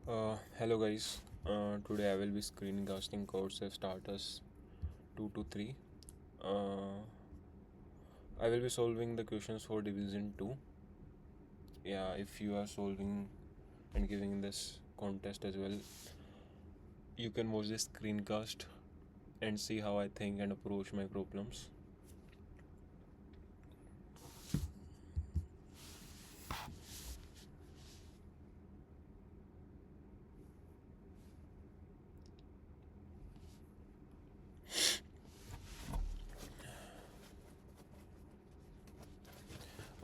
Hello guys. Today I will be screencasting codechef starters 2 to 3. Uh, I will be solving the questions for division 2. Yeah, if you are solving and giving this contest as well, you can watch this screencast and see how I think and approach my problems.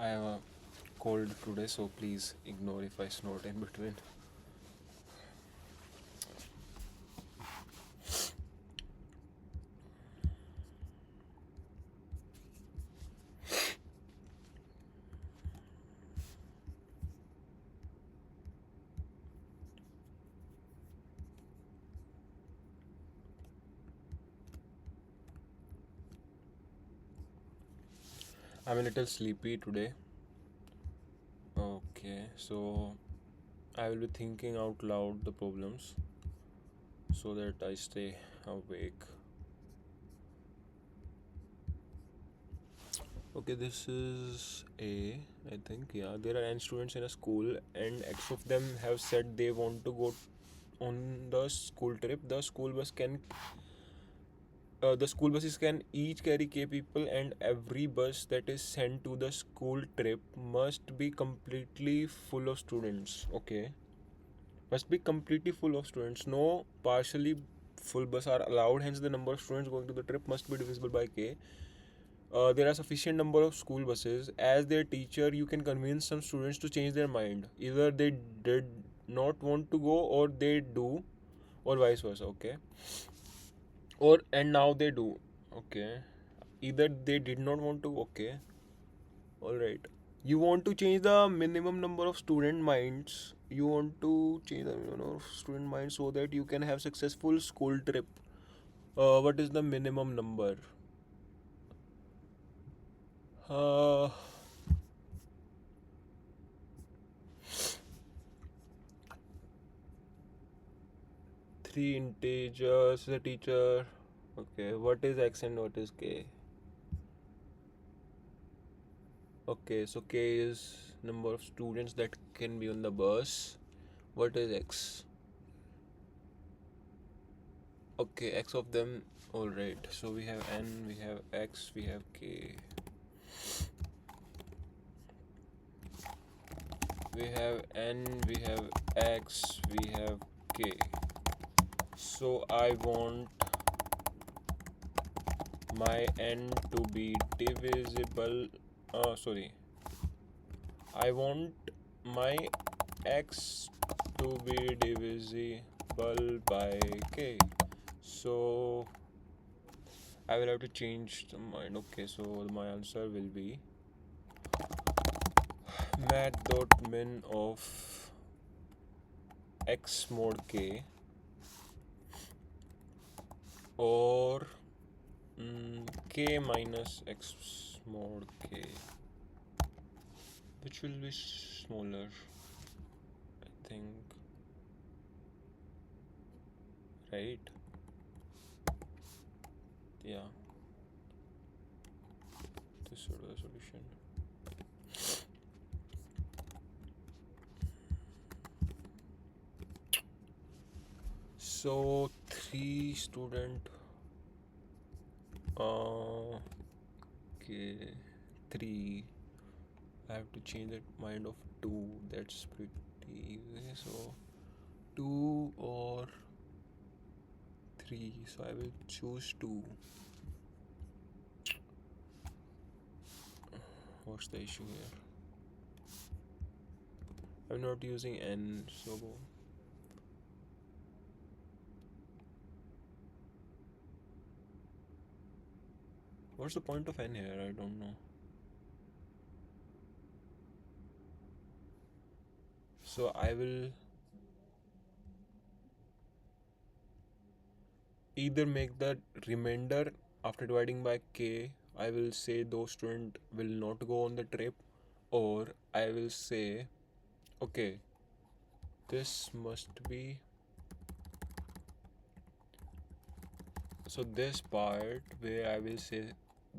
I have a cold today, so please ignore if I snort in between. I'm a little sleepy today. Okay, so I will be thinking out loud the problems so that I stay awake. Okay, this is A, I think. Yeah, there are n students in a school, and X of them have said they want to go on the school trip. The school buses can each carry K people, and every bus that is sent to the school trip must be completely full of students. Okay, must be completely full of students. No partially full bus are allowed. Hence, the number of students going to the trip must be divisible by K. There are sufficient number of school buses. As their teacher, you can convince some students to change their mind. Either they did not want to go, or they do, or vice versa. Okay, or and now they do. Okay, either they did not want to. Okay, all right. You want to change the minimum number of student minds. You want to change the minimum number of student minds so that you can have successful school trip. What is the minimum number? Uh, Three integers, the teacher. Okay, what is x and what is k? Okay, so k is number of students that can be on the bus. What is x? Okay, x of them. Alright, so we have n, we have x, we have k. We have n, we have x, we have k. So I want my n to be divisible. Sorry. I want my x to be divisible by k. So I will have to change the mind. Okay, so my answer will be math.min of x mod k, or k minus x mod k, which will be smaller, I think, right? Yeah, this sort of a solution. So three student, okay, three. I have to change that mind of two. That's pretty easy. So two or three. So I will choose two. What's the issue here? I'm not using n. So what's the point of n here? I don't know. So I will either make the remainder after dividing by k. I will say those students will not go on the trip, or I will say, okay, this must be, so this part where I will say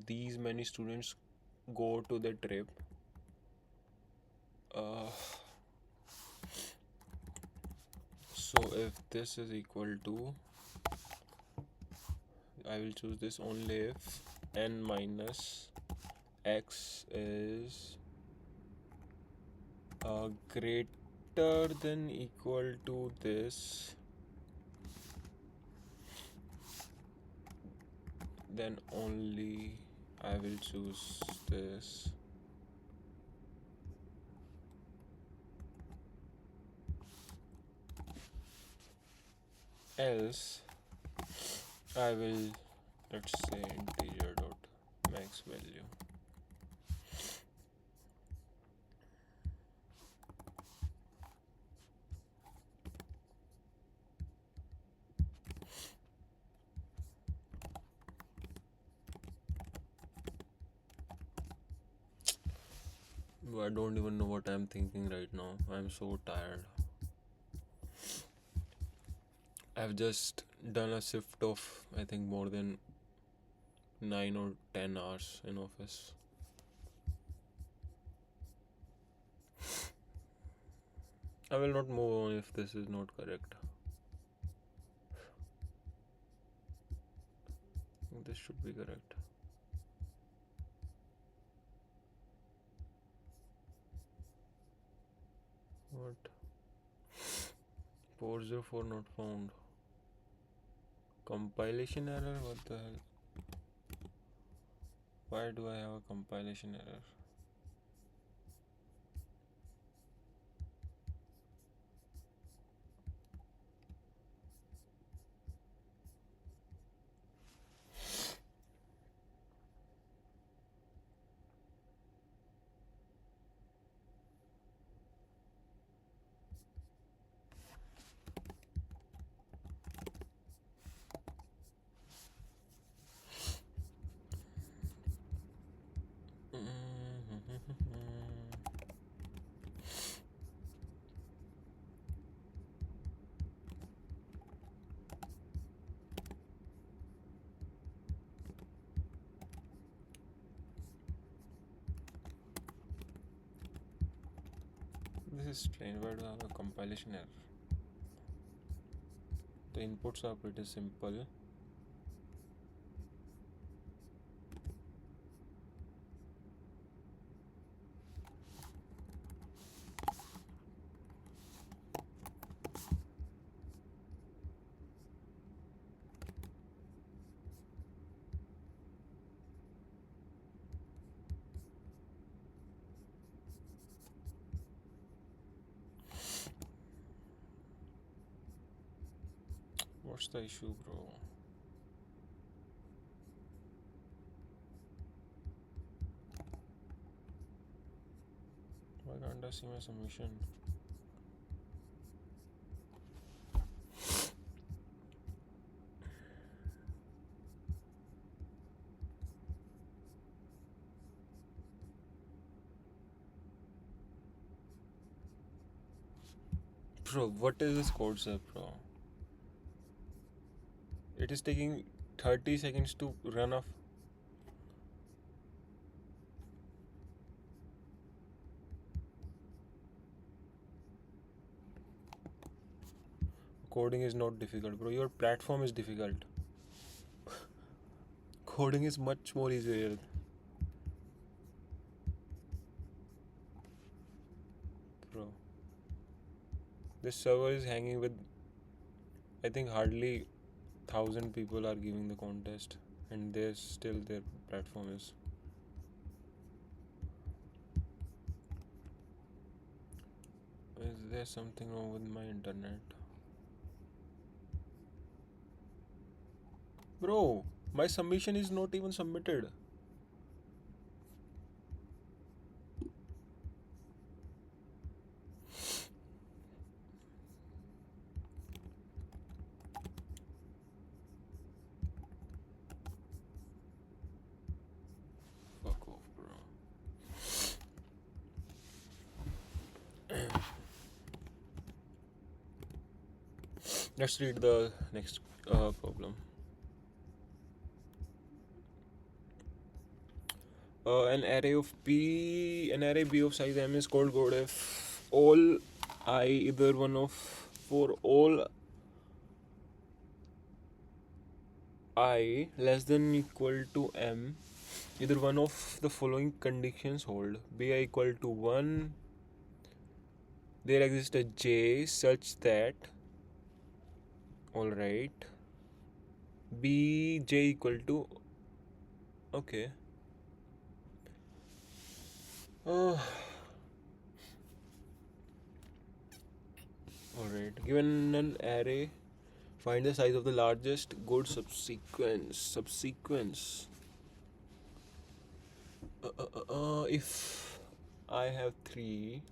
these many students go to the trip. uh, so if this is equal to, I will choose this only if n minus x is greater than equal to this, then only I will choose this. Else I will, let's say, integer dot max value. I don't even know what I'm thinking right now. I'm so tired. I've just done a shift of, I think, more than 9 or 10 hours in office. I will not move on if this is not correct. This should be correct. What? 404 not found. Compilation error? What the hell? Why do I have a compilation error? This is strange. Why do I have a compilation error? The inputs are pretty simple. What's the issue, bro? Why can't I see my submission? Bro, what is this codechef, bro? It is taking 30 seconds to run off. Coding is not difficult, bro. Your platform is difficult. Coding is much more easier. Bro, this server is hanging with, I think, hardly 1,000 people are giving the contest, and there's still their platform is. Is there something wrong with my internet? Bro, my submission is not even submitted. Fuck off, bro. Let's read the next problem. An array B of size M is called code if all I, either one of, for all I less than equal to M, either one of the following conditions hold: Bi equal to 1, there exists a J such that, alright, Bj equal to, okay. Alright, given an array, find the size of the largest good subsequence. If I have 3,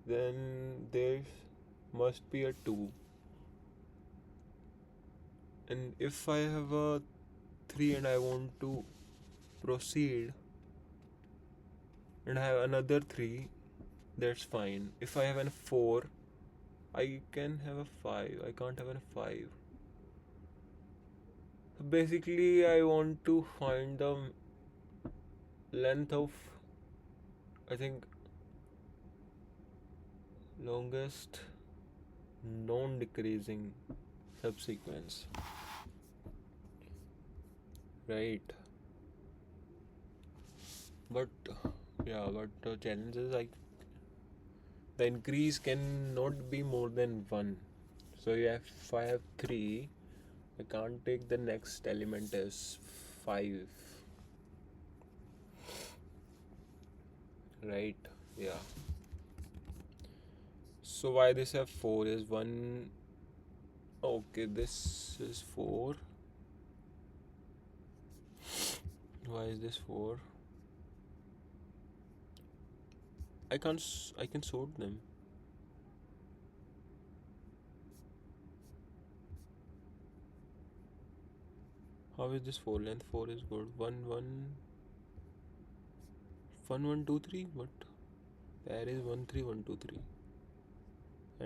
then there must be a 2. And if I have a 3 and I want to proceed and I have another 3, that's fine. If I have a 4, I can have a 5. I can't have a 5. So basically, I want to find the length of, I think, longest non-decreasing subsequence, right? But the challenge is the increase cannot be more than 1. So if I have 3, I can't take the next element as 5, right? Yeah. So why this have 4 is 1. Okay, this is 4. Why is this 4? I can sort them. How is this 4? Length 4 is good. 1 1 1 2 3. What? The array is 1 3 1 2 3.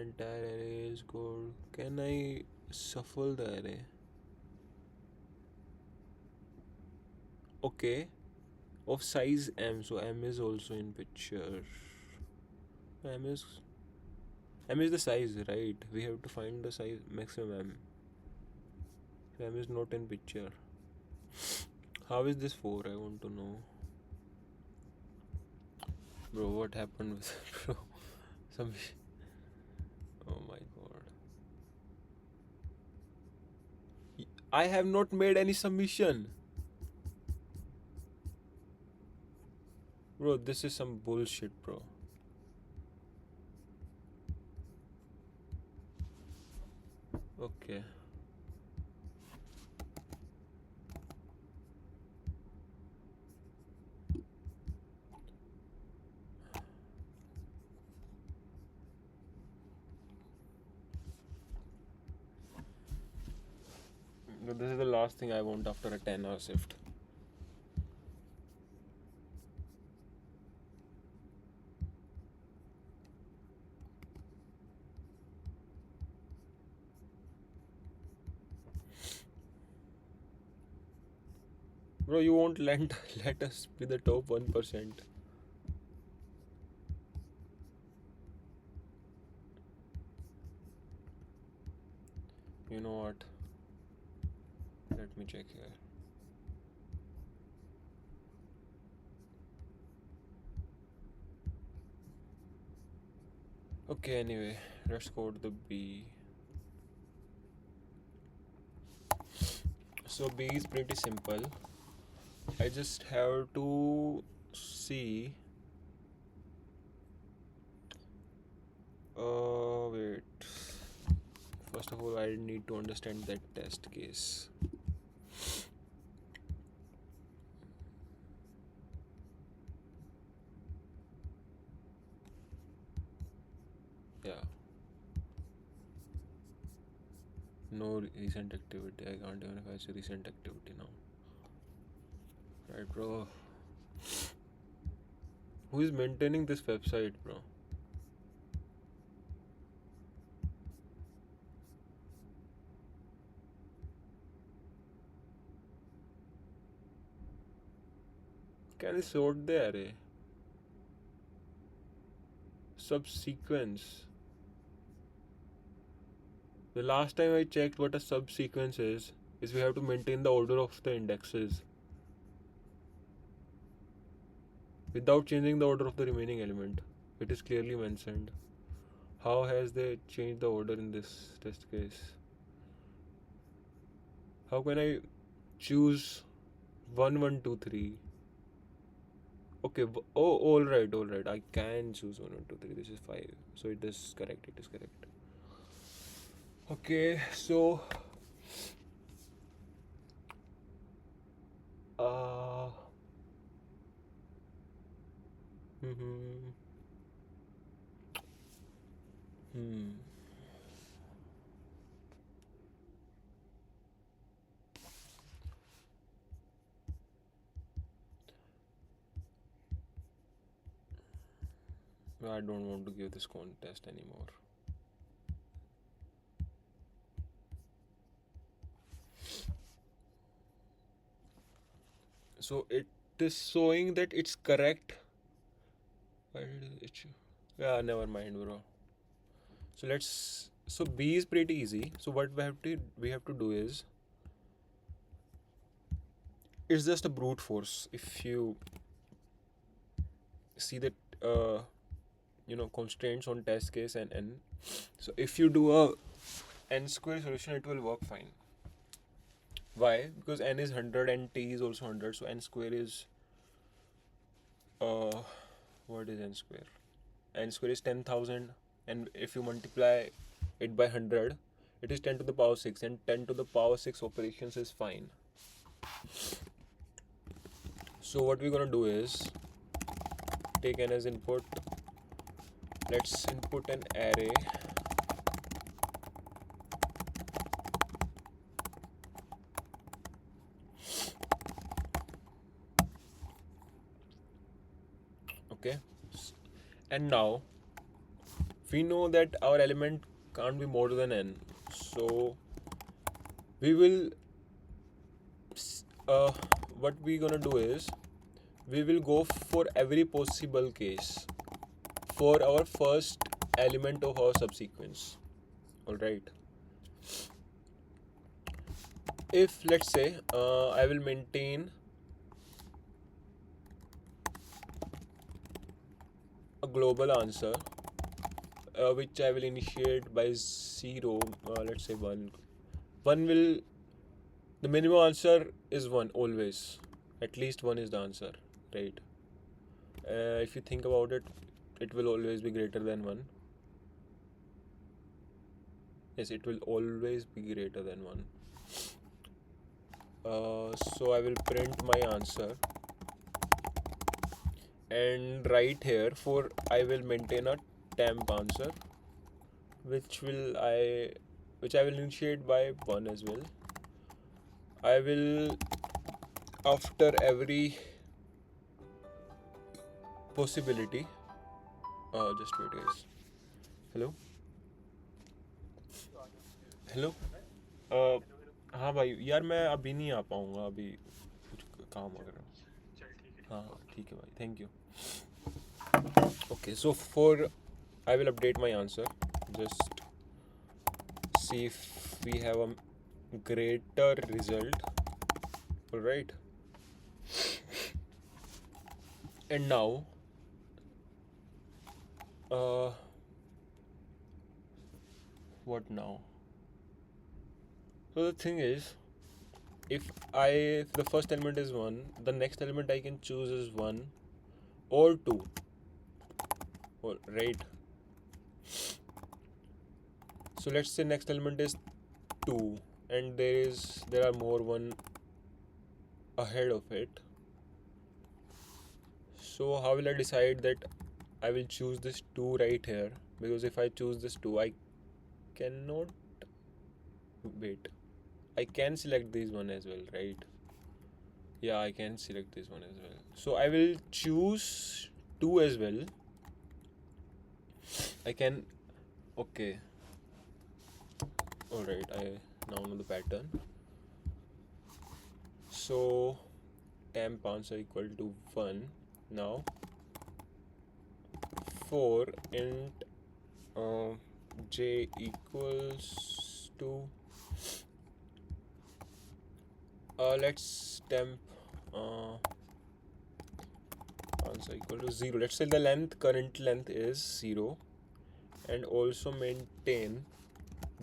Entire array is good. Can I shuffle the array? Okay. Of size M, so M is also in picture. M is the size, right? We have to find the size maximum M. So M is not in picture. How is this 4? I want to know. Bro, what happened with bro? Some. Oh my god. I have not made any submission. Bro, this is some bullshit, bro. Okay. This is the last thing I want after a 10-hour shift. Bro, you won't let us be the top 1%. You know what? Let me check here. Okay, anyway, let's go to the B. So B is pretty simple. I just have to see. Wait. First of all, I need to understand that test case. Yeah. No recent activity. I can't even if I say recent activity now. Right, bro. Who is maintaining this website, bro? Can I sort the array? Subsequence. The last time I checked what a subsequence is we have to maintain the order of the indexes without changing the order of the remaining element. It is clearly mentioned. How has they changed the order in this test case? How can I choose 1, 1, 2, 3? Okay, oh, all right. I can choose 1, 1, 2, 3. This is 5. So it is correct. Okay, so uh hmm hmm I don't want to give this contest anymore. So it is showing that it's correct. Why did it show? Yeah, never mind, bro. So B is pretty easy. So what we have to do is it's just a brute force. If you see that constraints on test case and n, so if you do a n square solution, it will work fine. Why? Because n is 100 and t is also 100, so n square is what is n square? N square is 10,000, and if you multiply it by 100, it is 10 to the power 6, and 10 to the power 6 operations is fine. So what we're gonna do is take n as input. Let's input an array. Okay, and now we know that our element can't be more than n, so we will what we're gonna do is we will go for every possible case for our first element of our subsequence. Alright, if let's say I will maintain a global answer which I will initiate by 0, let's say 1. 1 will, the minimum answer is 1 always. At least 1 is the answer, right? If you think about it, it will always be greater than 1. Yes, it will always be greater than 1. So I will print my answer, and right here for I will maintain a temp answer which I will initiate by 1 as well. I will, after every possibility, just wait guys. Hello. हाँ भाई यार, मैं अभी नहीं आ पाऊँगा, अभी कुछ काम वगैरह. हाँ ठीक है भाई, thank you. Okay, so for I will update my answer. Just see if we have a greater result. Alright. And now what now? So the thing is, if the first element is 1, the next element I can choose is 1 or 2. Right? So let's say next element is 2 and there are more 1 ahead of it. So how will I decide that I will choose this 2 right here? Because if I choose this 2, I cannot wait. I can select this one as well, right? Yeah, I can select this one as well. So I will choose 2 as well. I can, okay. Alright, I now know the pattern. So temp answer equal to 1. Now for int j equals to let's temp answer equal to 0. Let's say the current length is 0, and also maintain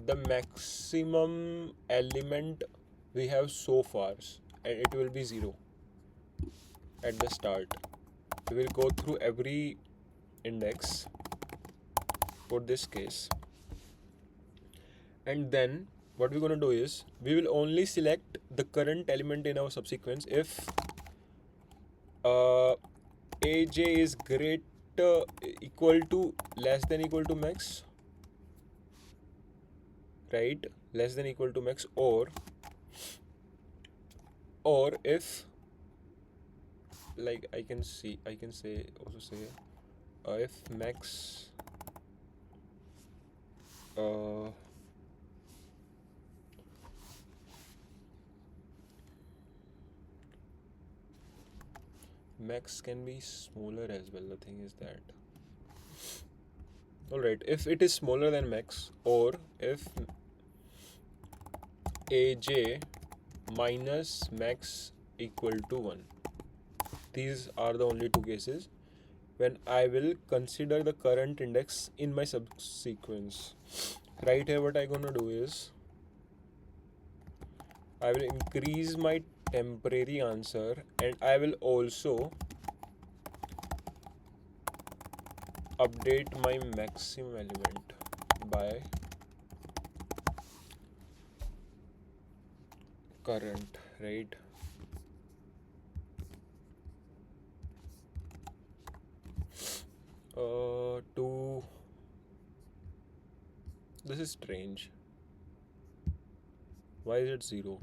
the maximum element we have so far, and it will be 0 at the start. We will go through every index for this case, and then what we're going to do is we will only select the current element in our subsequence if aj is greater equal to less than equal to max, right? Less than equal to max, or if, like I can say if max max can be smaller as well. The thing is that, alright, if it is smaller than max, or if aj minus max equal to 1, these are the only two cases when I will consider the current index in my subsequence. Right here what I'm gonna do is I will increase my temporary answer, and I will also update my maximum element by current, right? This is strange. Why is it 0?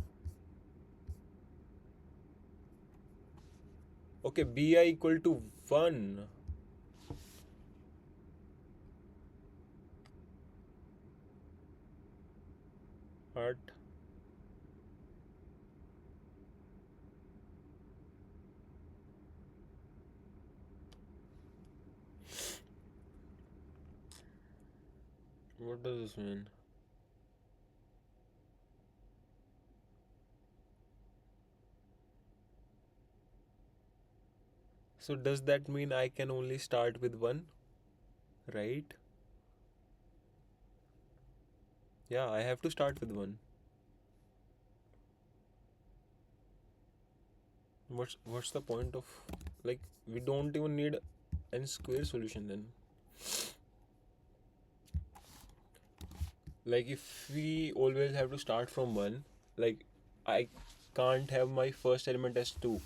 Okay, bi equal to 1. What? What does this mean? So does that mean I can only start with 1? Right? Yeah, I have to start with 1. What's the point of, like, we don't even need n square solution then. Like, if we always have to start from 1, like, I can't have my first element as 2.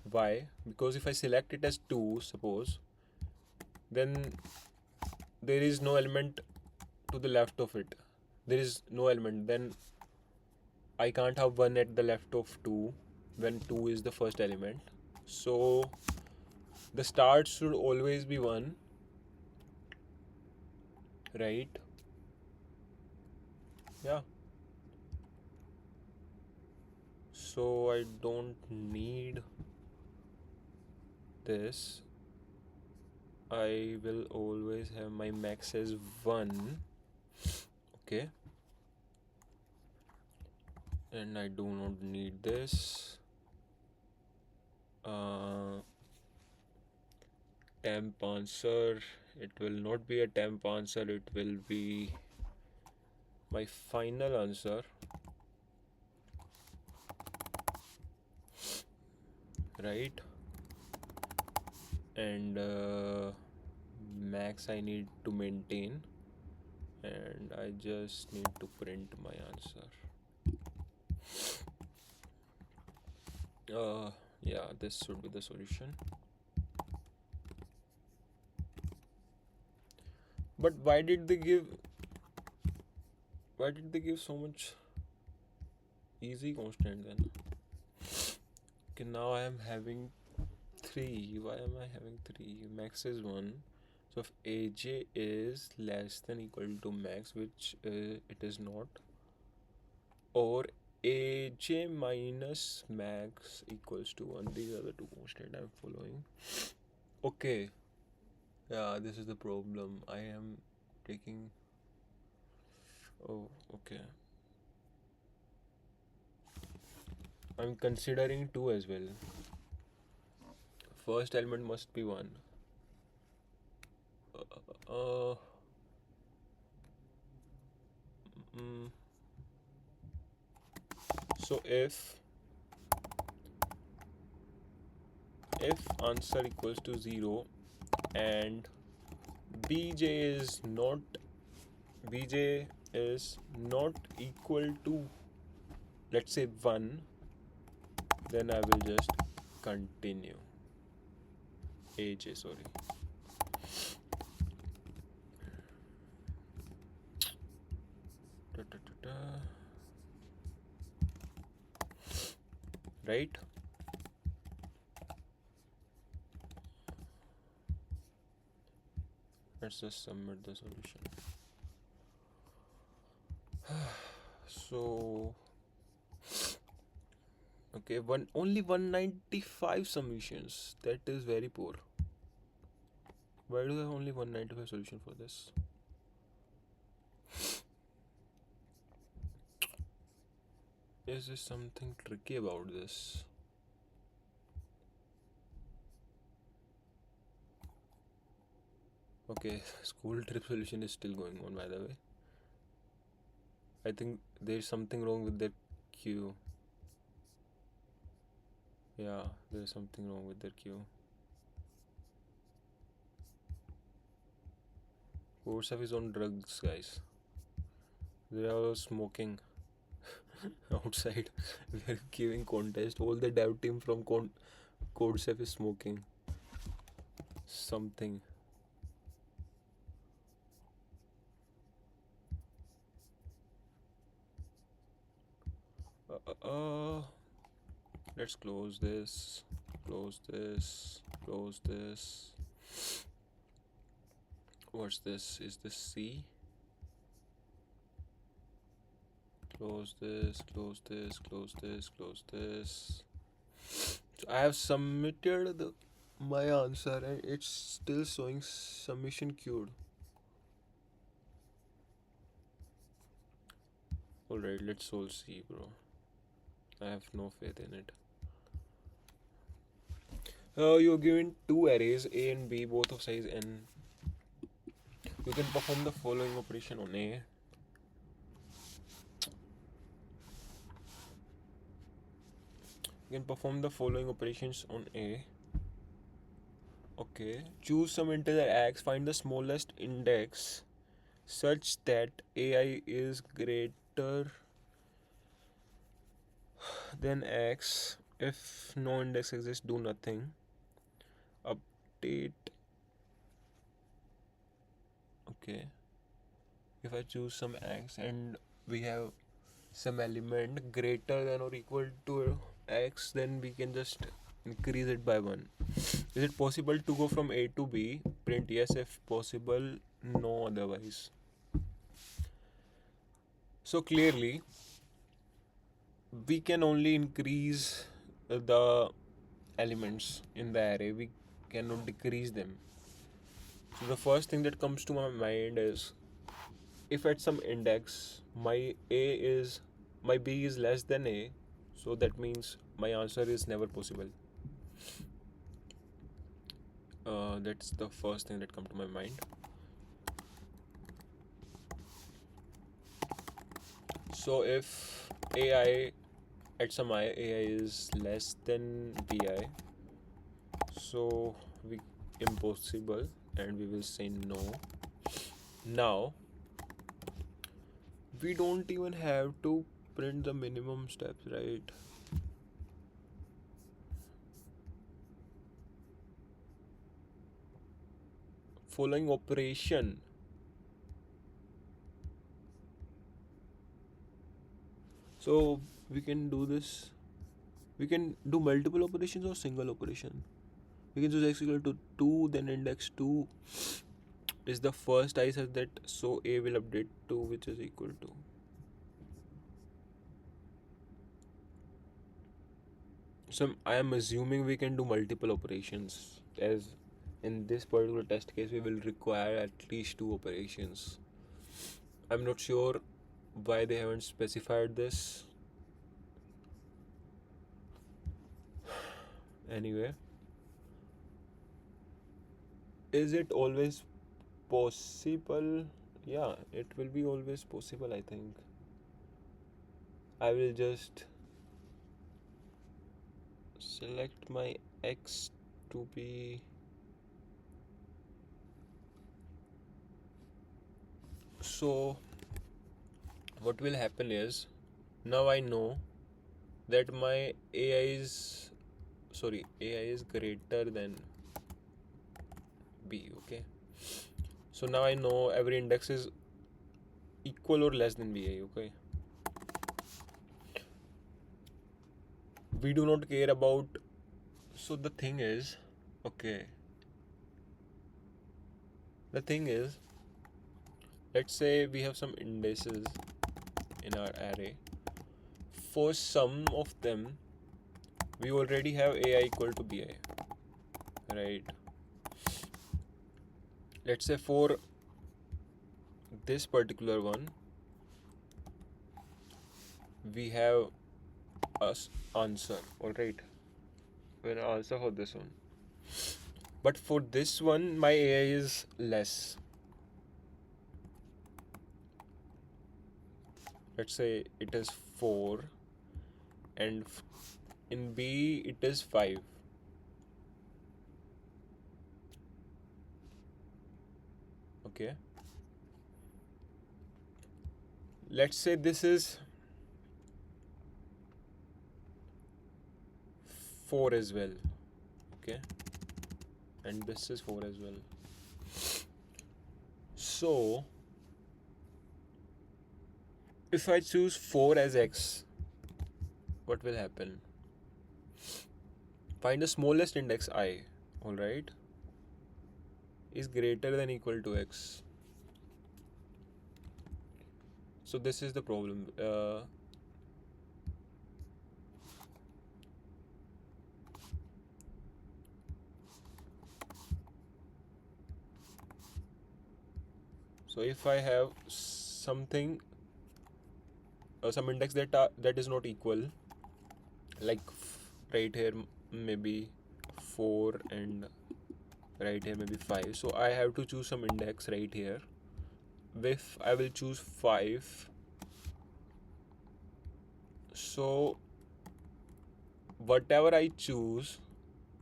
Why? Because if I select it as 2, suppose, then there is no element to the left of it. There is no element. Then I can't have 1 at the left of 2 when 2 is the first element. So the start should always be 1, right? Yeah. So I don't need this. I will always have my max as 1. Okay. And I do not need this. Temp answer. It will not be a temp answer. It will be my final answer. Right? And max I need to maintain, and I just need to print my answer. Yeah, this should be the solution. But why did they give so much easy constant then? Okay, now I am having 3. Why am I having 3? Max is 1. So if aj is less than equal to max, which it is not, or aj minus max equals to 1. These are the two constants I'm following. Okay. Yeah, this is the problem. I am taking. Oh, okay. I'm considering 2 as well. First element must be 1. Uh, mm, so if answer equals to 0 and bj is not equal to, let's say, 1, then I will just continue. aj, sorry. Right? Let's just submit the solution. So okay, only 195 submissions. That is very poor. Why do I have only 195 solution for this? Is there something tricky about this? Okay, school trip solution is still going on, by the way. I think there's something wrong with their queue. Yeah, there's something wrong with their queue. codechef is on drugs, guys. They are smoking outside. We are giving contest. All the dev team from codechef is smoking something. Let's close this. Close this. Close this. What's this? Is this C? Close this. Close this. Close this. Close this. So I have submitted my answer and it's still showing submission queued. Alright, let's all see, bro. I have no faith in it. You're given two arrays, A and B, both of size n. You can perform the following operation on A. You can perform the following operations on A. Okay. Choose some integer x, find the smallest index such that ai is greater than x. If no index exists, do nothing. Update. Okay. If I choose some x and we have some element greater than or equal to x, then we can just increase it by 1. Is it possible to go from A to B? Print yes if possible, no otherwise. So clearly, we can only increase the elements in the array, we cannot decrease them. So the first thing that comes to my mind is, if at some index my B is less than A, so that means my answer is never possible. That's the first thing that comes to my mind. So if AI at some AI is less than BI, so we impossible and we will say no. Now we don't even have to print the minimum steps, right? Following operation. So we can do this. We can do multiple operations or single operation. We can choose x equal to 2, then index 2 is the first I such that so A will update 2, which is equal to. So I am assuming we can do multiple operations, as in this particular test case we will require at least two operations. I'm not sure why they haven't specified this. Anyway, is it always possible? Yeah, it will be always possible, I think. I will just select my x to be so what will happen is, now I know that my AI is greater than b. Okay, so now I know every index is equal or less than bi. Okay, we do not care about. So the thing is, okay, the thing is, let's say we have some indices in our array. For some of them we already have ai equal to bi, right? Let's say for this particular one we have a answer, all right, an answer for this one. But for this one my ai is less. Let's say it is 4 and in b it is 5. Okay, let's say this is 4 as well. Okay, and this is 4 as well. So if I choose 4 as x, what will happen? Find the smallest index I, alright, is greater than equal to x. So this is the problem. So if I have something, some index that is not equal, like right here maybe 4 and right here maybe 5, so I have to choose some index right here. If I will choose 5, so whatever I choose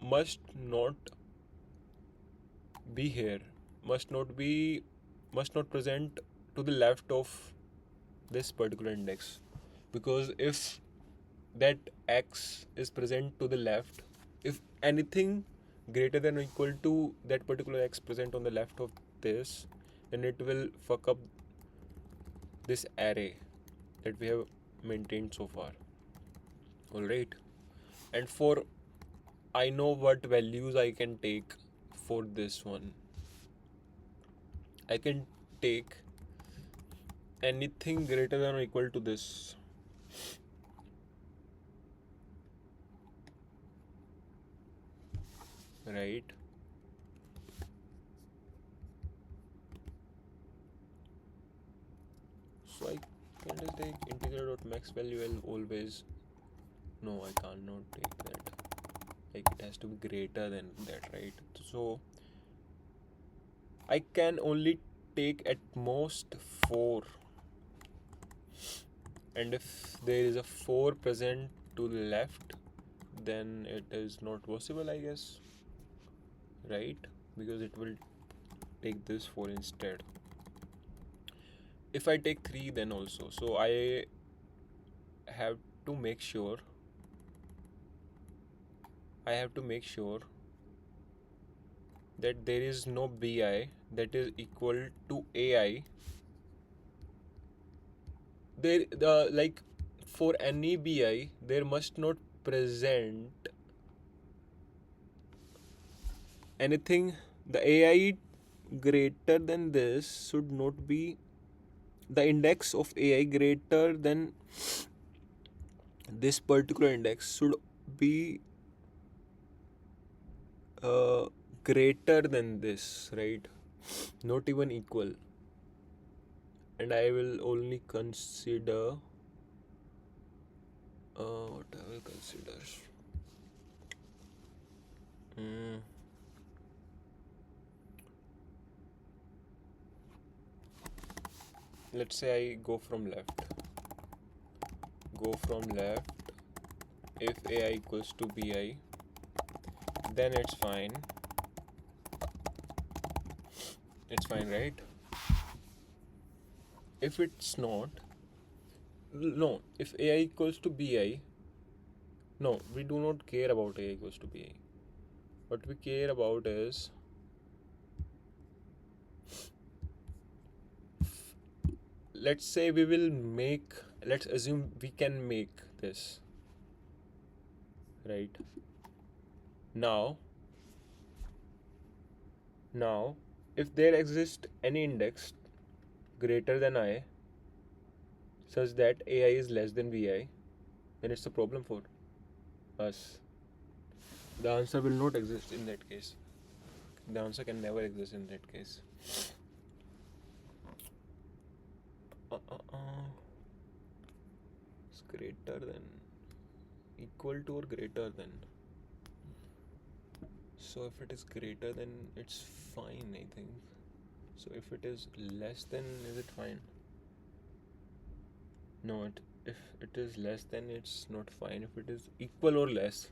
must not be here, must not present to the left of this particular index, because if that x is present to the left, if anything greater than or equal to that particular x present on the left of this, then it will fuck up this array that we have maintained so far. Alright, and for I know what values I can take for this one. I can take anything greater than or equal to this. Right? So I can just take integer.max value I'll always. No, I cannot take that. Like it has to be greater than that, right? So I can only take at most 4, and if there is a 4 present to the left, then it is not possible, I guess, right? Because it will take this 4 instead. If I take 3 then also, so I have to make sure that there is no bi that is equal to ai. There like for any bi there must not present anything. The ai greater than this should not be, the index of ai greater than this particular index should be greater than this, right? Not even equal. And I will only consider what I will consider. Mm, let's say I go from left. Go from left. If AI equals to BI, then it's fine. It's fine, right? If it's not, no. If AI equals to BI, no, we do not care about AI equals to BI. What we care about is let's say we will make, let's assume we can make this, right? Now, if there exists any index greater than I such that AI is less than BI, then it's a problem for us. The answer will not exist in that case. The answer can never exist in that case. It's greater than, equal to or greater than. So if it is greater then it's fine, I think. So if it is less then is it fine? No, if it is less then it's not fine. If it is equal or less,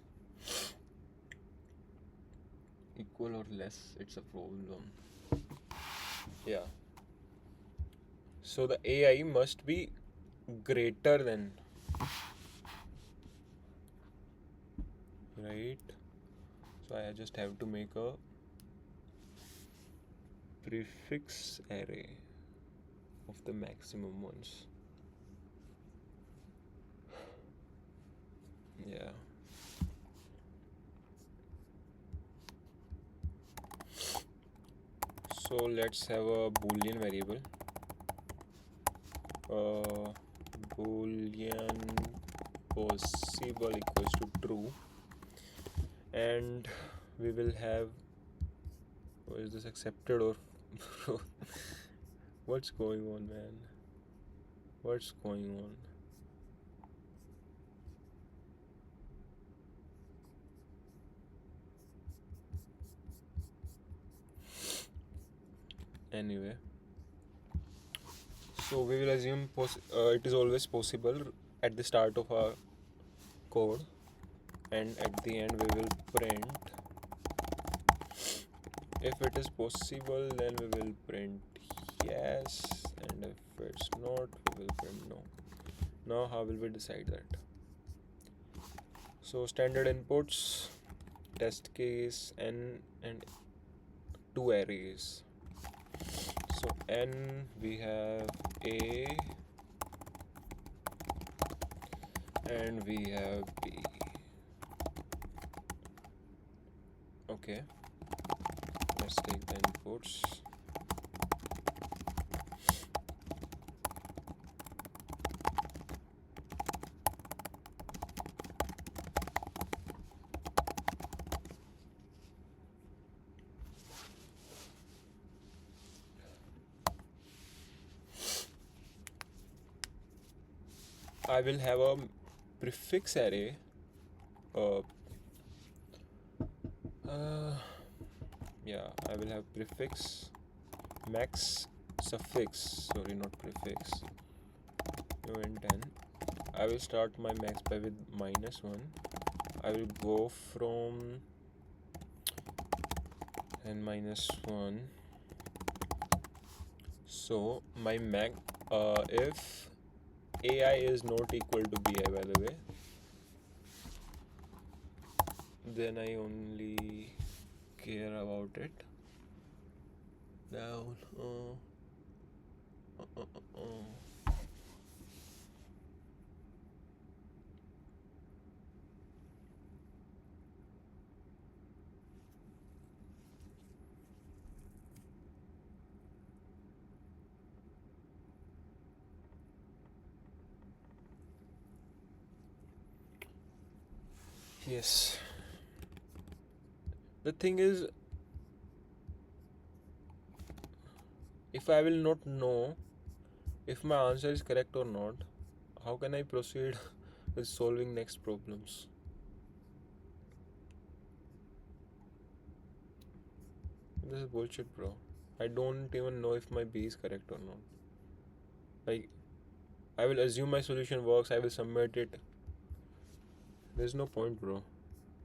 it's a problem. Yeah. So the AI must be greater than, right? So I just have to make a prefix array of the maximum ones. Yeah. So let's have a boolean variable. Boolean possible equals to true, and we will have, is this accepted or what's going on, man? What's going on? Anyway, so we will assume it is always possible at the start of our code, and at the end we will print. If it is possible, then we will print yes, and if it's not, we will print no. Now how will we decide that? So standard inputs, test case, n, and two arrays. So n, we have a and we have b. Okay, let's take the inputs. I will have a prefix array. Yeah, I will have prefix, max, suffix. Sorry, not prefix. No, and 10. I will start my max by with -1. I will go from and -1. So my max, if AI is not equal to BI, by the way, then I only care about it. Down. Yes. The thing is, if I will not know if my answer is correct or not, how can I proceed with solving next problems? This is bullshit, bro. I don't even know if my B is correct or not. Like, I will assume my solution works, I will submit it. There's no point, bro.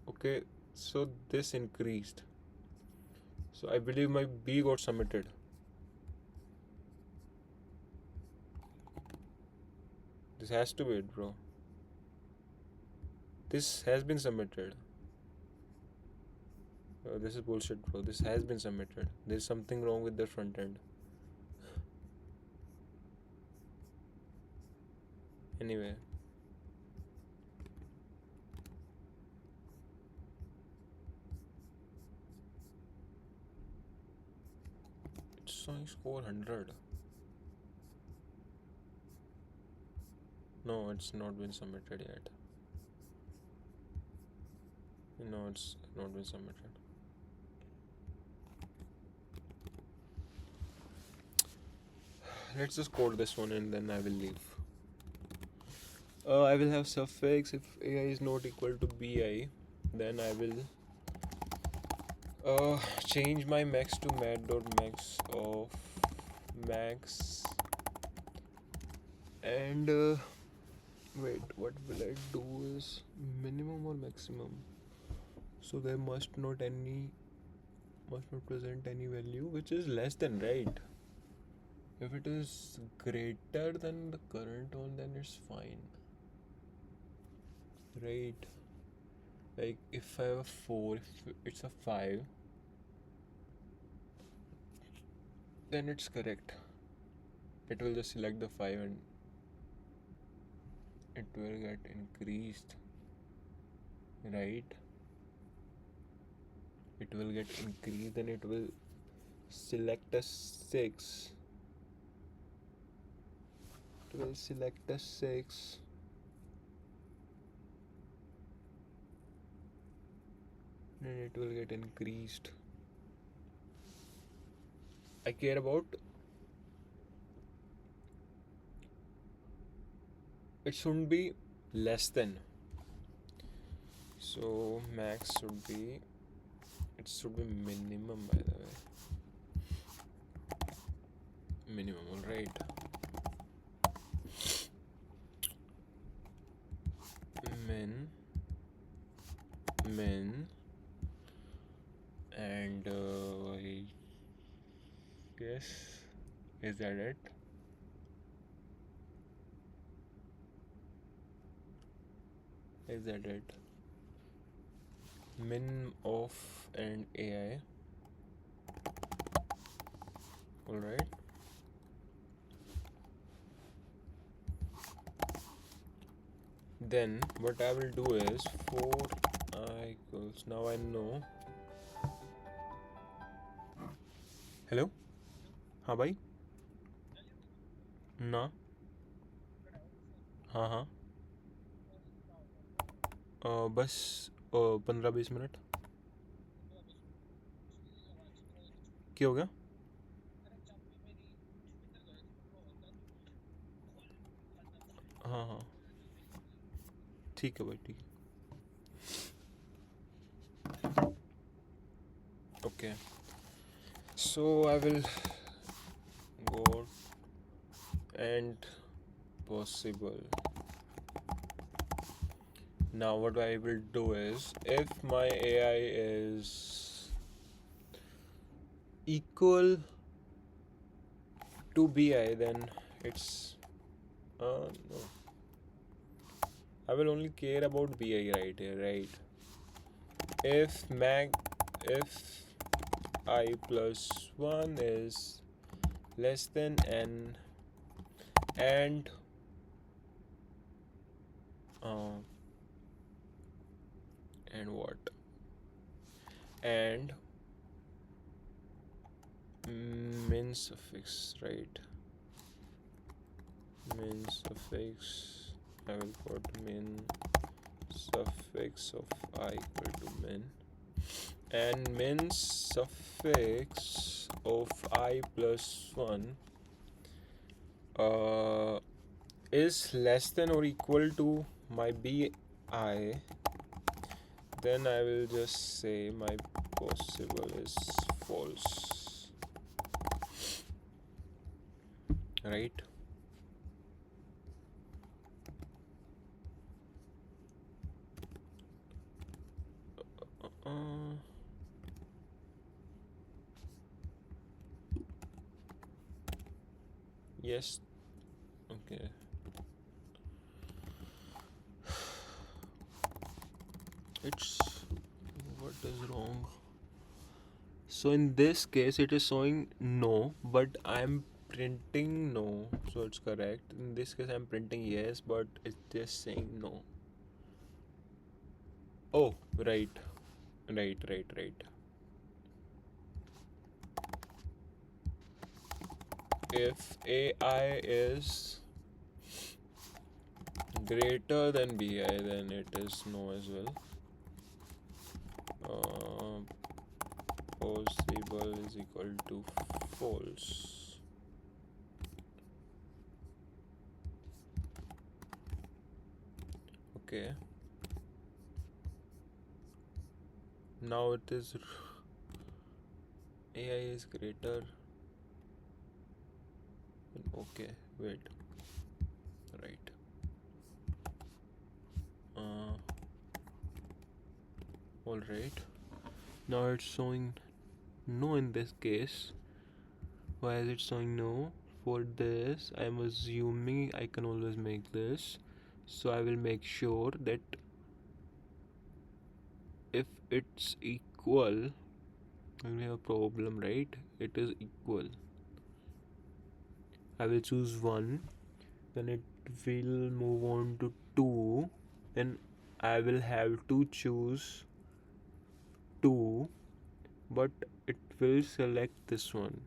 Okay, so this increased. So I believe my B got submitted. This has to be it, bro. This has been submitted. This is bullshit, bro. This has been submitted. There's something wrong with the front end. Anyway. It's showing score 100. No, it's not been submitted yet. No, it's not been submitted. Let's just code this one and then I will leave. I will have suffix. If AI is not equal to bi, then I will change my max to mat.max of max, and wait, what will I do is minimum or maximum. So there must not present any value which is less than, right? If it is greater than the current one, then it's fine, right? Like if I have a 4, if it's a 5, then it's correct. It will just select the 5 and it will get increased, right? It will get increased and it will select a 6. It will select a 6. And it will get increased. I care about it shouldn't be less than. So max should be, it should be minimum, by the way. Minimum, alright. Min and I guess, is that it? Is that it? Min of and AI. Alright. Then what I will do is for I equals, now I know. Hello? हाँ भाई. ना. हाँ हाँ. बस 15-20 minute. क्या हो गया? हाँ हाँ, ठीक है भाई, ठीक है. Okay, so I will go and possible. Now what I will do is, if my AI is equal to bi, then it's no, I will only care about bi right here, right? If I plus 1 is less than n, and what? And min suffix, right? Min suffix, I will put min suffix of I equal to min, and min suffix of I plus 1 is less than or equal to my bi, then I will just say my possible is false, right? Yes, okay. It's what is wrong? So in this case it is showing no, but I'm printing no, so it's correct. In this case I'm printing yes, but it's just saying no. Oh, right. If AI is greater than BI, then it is no as well. Possible is equal to false. Okay. Now it is AI is greater. Okay, wait. Right. Alright. Now it's showing no in this case. Why is it showing no? For this, I'm assuming I can always make this. So I will make sure that if it's equal, we have a problem, right? It is equal. I will choose 1, then it will move on to 2, then I will have to choose 2, but it will select this one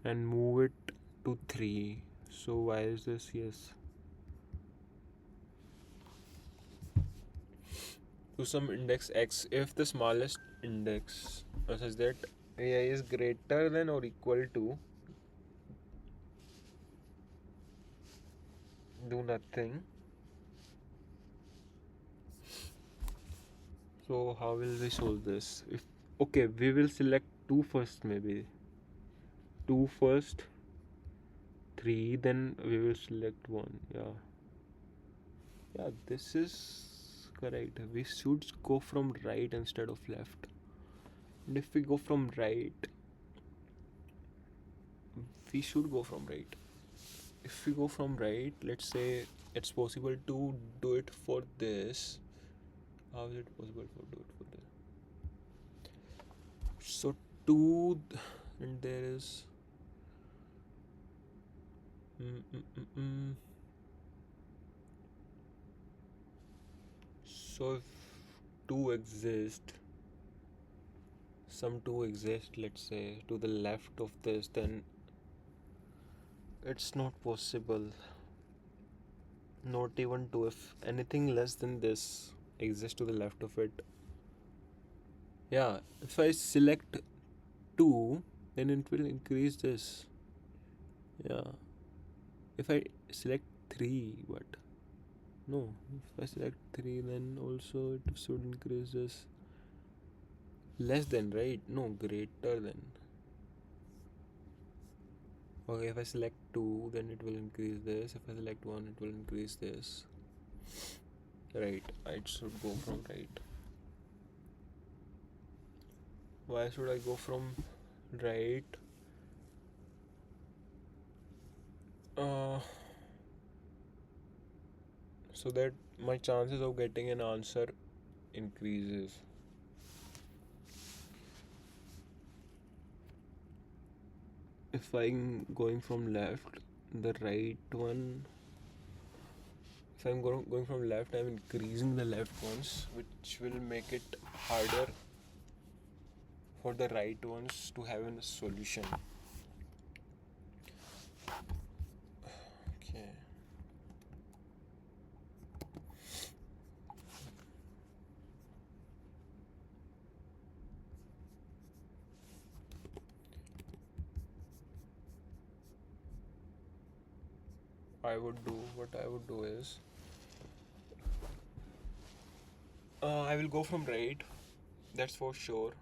and move it to 3. So why is this? Yes, to some index x if the smallest index such that AI is greater than or equal to, do nothing. So how will we solve this? If okay, we will select 2 first, maybe 2 first, 3, then we will select 1. Yeah, this is correct. We should go from right instead of left. And if we go from right, we should go from right. If we go from right, let's say it's possible to do it for this. How is it possible to do it for this? So 2, and there is so if 2 exist, some 2 exist, let's say to the left of this, then it's not possible. Not even 2. If anything less than this exists to the left of it, yeah, if I select 2, then it will increase this. Yeah, if I select 3, but no, if I select 3, then also it should increase this. Less than, right? No, greater than. Okay, if I select 2, then it will increase this. If I select 1, it will increase this. Right, I should go from right. Why should I go from right? So that my chances of getting an answer increases. If I'm going from left, the right one, if I'm going from left, I'm increasing the left ones, which will make it harder for the right ones to have a solution. Okay. what I would do is I will go from right, that's for sure,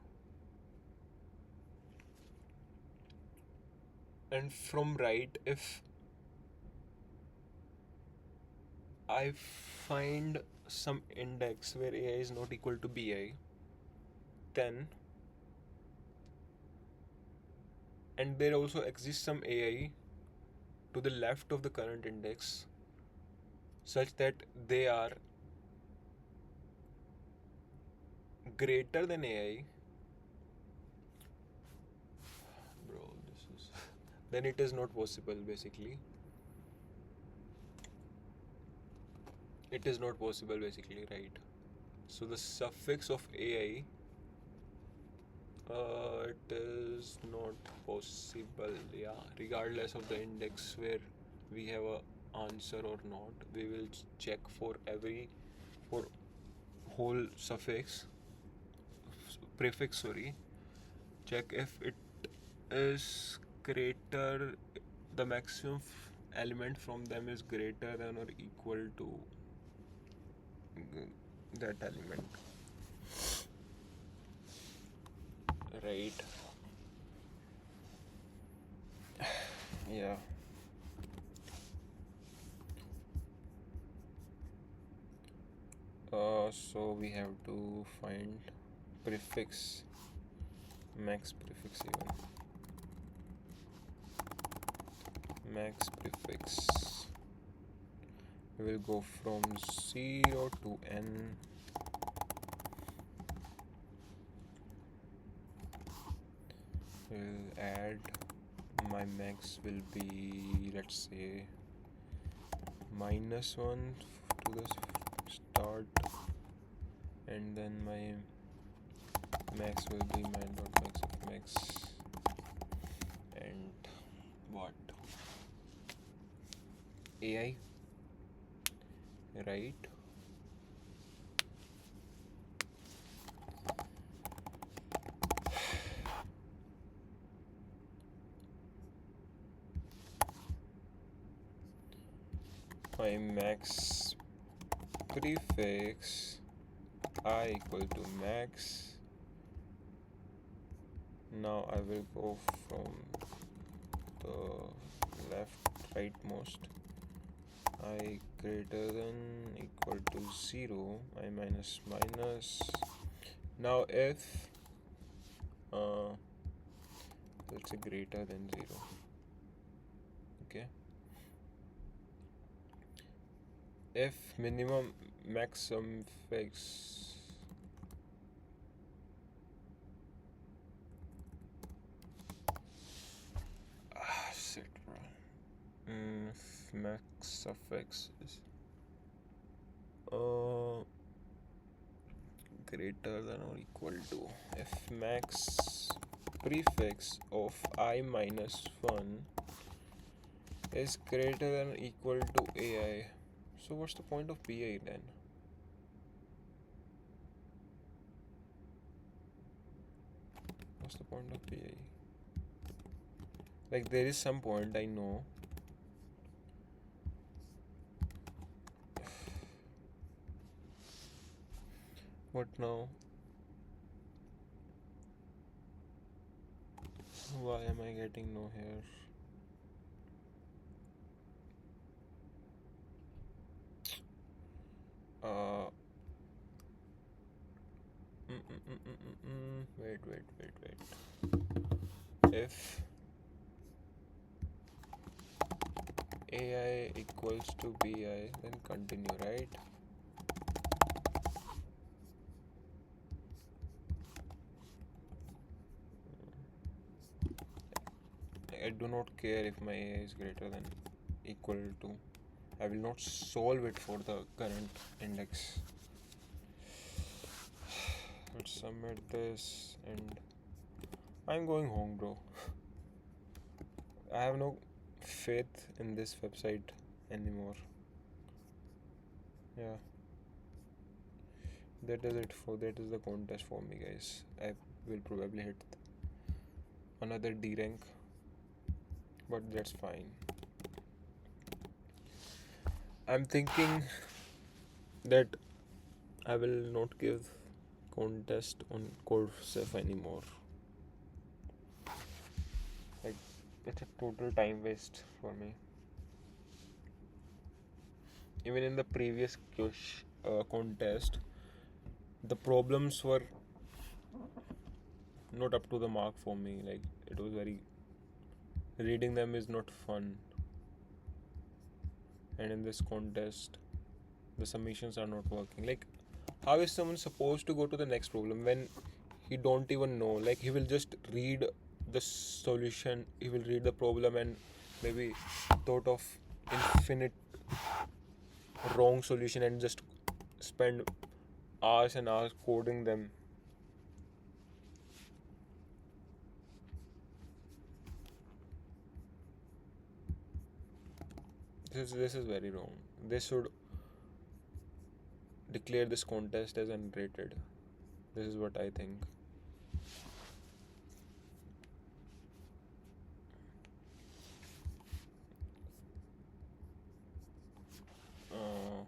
and from right, if I find some index where AI is not equal to BI, then, and there also exists some AI to the left of the current index such that they are greater than AI, bro, this is then it is not possible basically. It is not possible basically, right? So the suffix of AI, it is not possible, yeah. Regardless of the index where we have a answer or not, we will check for for whole suffix, prefix, sorry. Check if it is greater, the maximum element from them is greater than or equal to that element, right? Yeah. So we have to find prefix, max prefix, even max prefix. We will go from 0 to n. We'll add, my max will be, let's say, -1 to the start, and then my max will be my dot max of max, and what, AI, right? My max prefix I equal to max. Now I will go from the left rightmost, I greater than equal to 0, I minus minus. Now if let's say greater than 0, okay, if minimum maximum fix shit, bro. If max suffix is greater than or equal to, if max prefix of I minus 1 is greater than or equal to AI, so what's the point of BI then? What's the point of BI? Like, there is some point, I know. What now? Why am I getting no here? Wait. If AI equals to BI, then continue, right? I do not care if my AI is greater than equal to. I will not solve it for the current index. Let's submit this, and I'm going home, bro. I have no faith in this website anymore. Yeah. That is the contest for me, guys. I will probably hit another D rank, but that's fine. I'm thinking that I will not give contest on codechef anymore. Like, it's a total time waste for me. Even in the previous contest, the problems were not up to the mark for me. Like, it was very, reading them is not fun. And in this contest, the submissions are not working. Like, how is someone supposed to go to the next problem when he don't even know? Like, he will just read the solution, he will read the problem and maybe thought of infinite wrong solution and just spend hours and hours coding them. This is very wrong. They should declare this contest as unrated. This is what I think. Uh,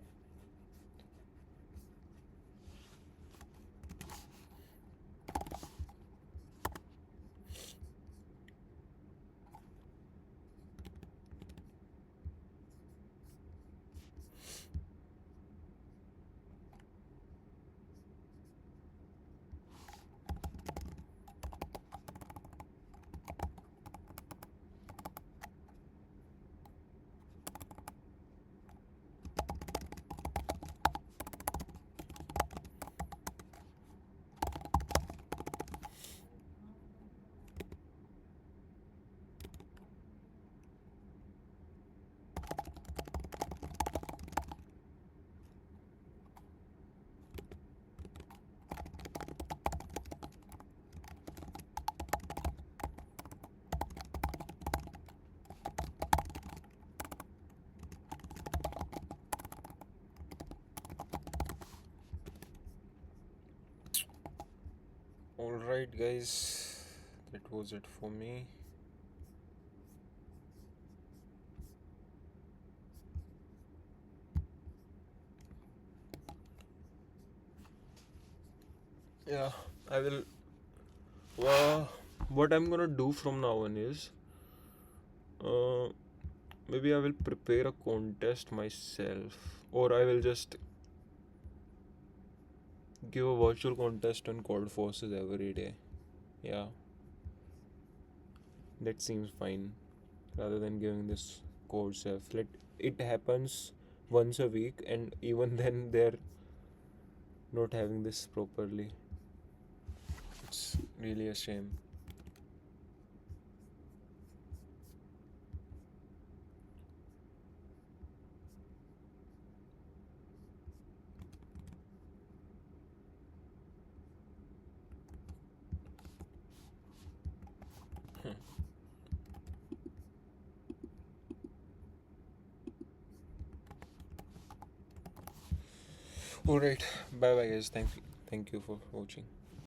Alright, guys, that was it for me. Yeah, I will. What I'm gonna do from now on is uh, maybe I will prepare a contest myself, or I will just give a virtual contest on Code Forces every day. Yeah, that seems fine. Rather than giving this code chef, let it happens once a week, and even then they're not having this properly. It's really a shame. Alright, bye bye guys. Thank you for watching.